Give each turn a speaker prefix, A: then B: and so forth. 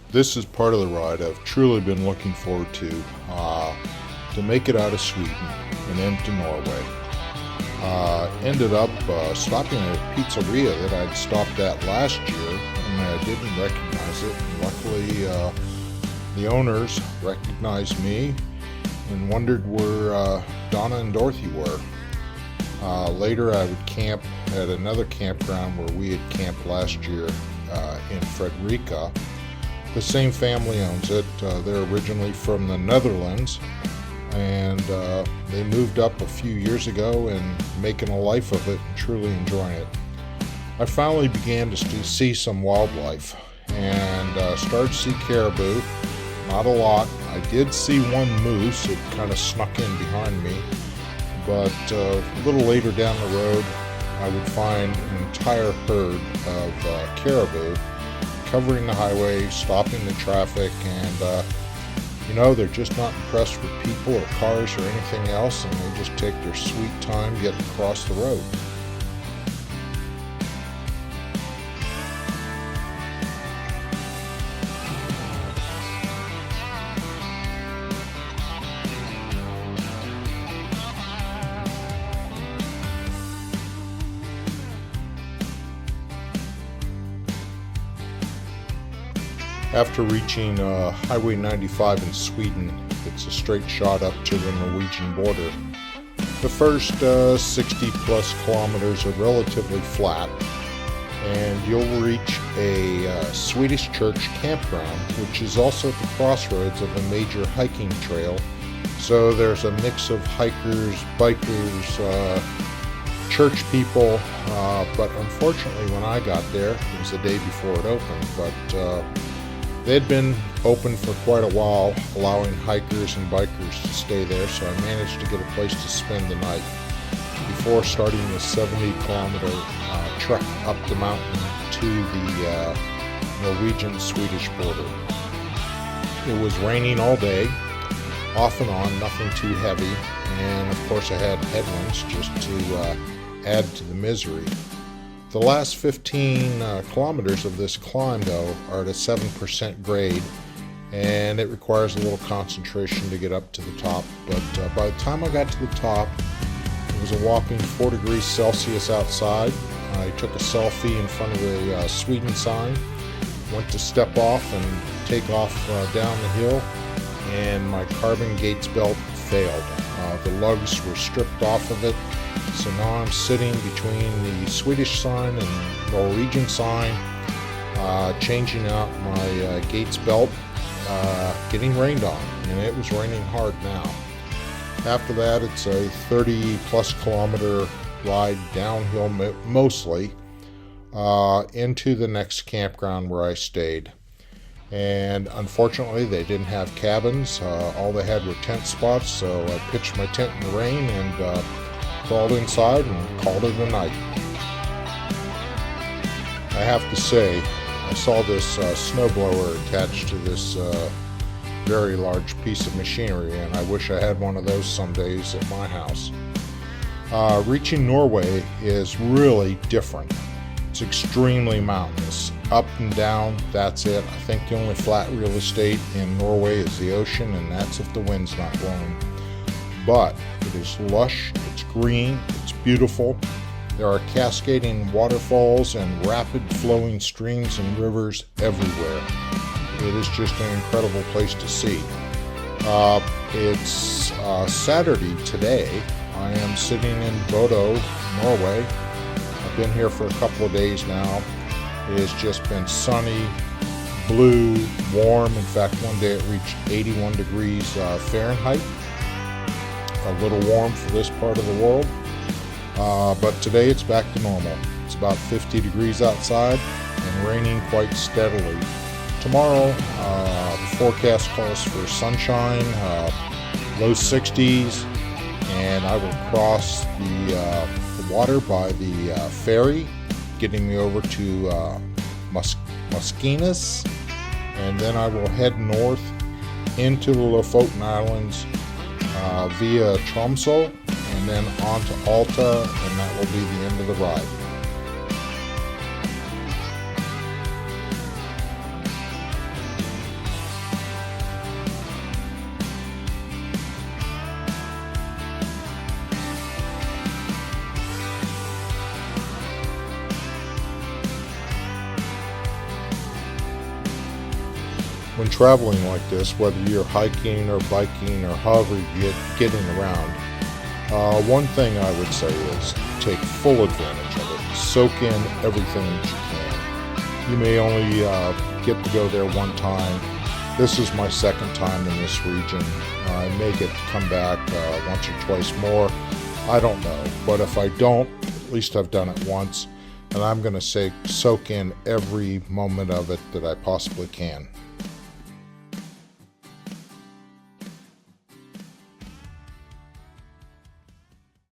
A: This is part of the ride I've truly been looking forward to make it out of Sweden and into Norway. Ended up stopping at a pizzeria that I'd stopped at last year, and I didn't recognize it. And luckily, the owners recognized me and wondered where Donna and Dorothy were. Later, I would camp at another campground where we had camped last year in Fredrika. The same family owns it. They're originally from the Netherlands, and they moved up a few years ago and making a life of it and truly enjoying it. I finally began to see some wildlife and started to see caribou. Not a lot. I did see one moose. It kind of snuck in behind me, but a little later down the road I would find an entire herd of caribou covering the highway, stopping the traffic, and they're just not impressed with people or cars or anything else, and they just take their sweet time getting across the road. After reaching Highway 95 in Sweden, it's a straight shot up to the Norwegian border. The first 60 plus kilometers are relatively flat, and you'll reach a Swedish church campground, which is also at the crossroads of a major hiking trail. So there's a mix of hikers, bikers, church people, but unfortunately when I got there, it was the day before it opened, but they'd been open for quite a while, allowing hikers and bikers to stay there, so I managed to get a place to spend the night before starting the 70-kilometer trek up the mountain to the Norwegian-Swedish border. It was raining all day, off and on, nothing too heavy, and of course I had headwinds just to add to the misery. The last 15 kilometers of this climb, though, are at a 7% grade, and it requires a little concentration to get up to the top. But by the time I got to the top, it was a whopping 4 degrees Celsius outside. I took a selfie in front of the Sweden sign, went to step off and take off down the hill, and my carbon gates belt failed. The lugs were stripped off of it. So now I'm sitting between the Swedish sign and Norwegian sign, changing out my gates belt, getting rained on, and it was raining hard now. After that, it's a 30 plus kilometer ride downhill mostly into the next campground where I stayed. And unfortunately, they didn't have cabins. All they had were tent spots, so I pitched my tent in the rain and crawled inside and called it a night. I have to say, I saw this snowblower attached to this very large piece of machinery, and I wish I had one of those some days at my house. Reaching Norway is really different. It's extremely mountainous. Up and down, that's it. I think the only flat real estate in Norway is the ocean, and that's if the wind's not blowing. But it is lush, it's green, it's beautiful. There are cascading waterfalls and rapid flowing streams and rivers everywhere. It is just an incredible place to see. It's Saturday today. I am sitting in Bodo, Norway. I've been here for a couple of days now. It has just been sunny, blue, warm. In fact, one day it reached 81 degrees Fahrenheit. A little warm for this part of the world, but today it's back to normal. It's about 50 degrees outside and raining quite steadily. Tomorrow, the forecast calls for sunshine, low 60s, and I will cross the water by the ferry, getting me over to Muskines, and then I will head north into the Lofoten Islands via Tromsø, and then on to Alta, and that will be the end of the ride. When traveling like this, whether you're hiking or biking or however you're getting around, one thing I would say is take full advantage of it. Soak in everything that you can. You may only get to go there one time. This is my second time in this region. I may get to come back once or twice more. I don't know. But if I don't, at least I've done it once. And I'm going to say soak in every moment of it that I possibly can.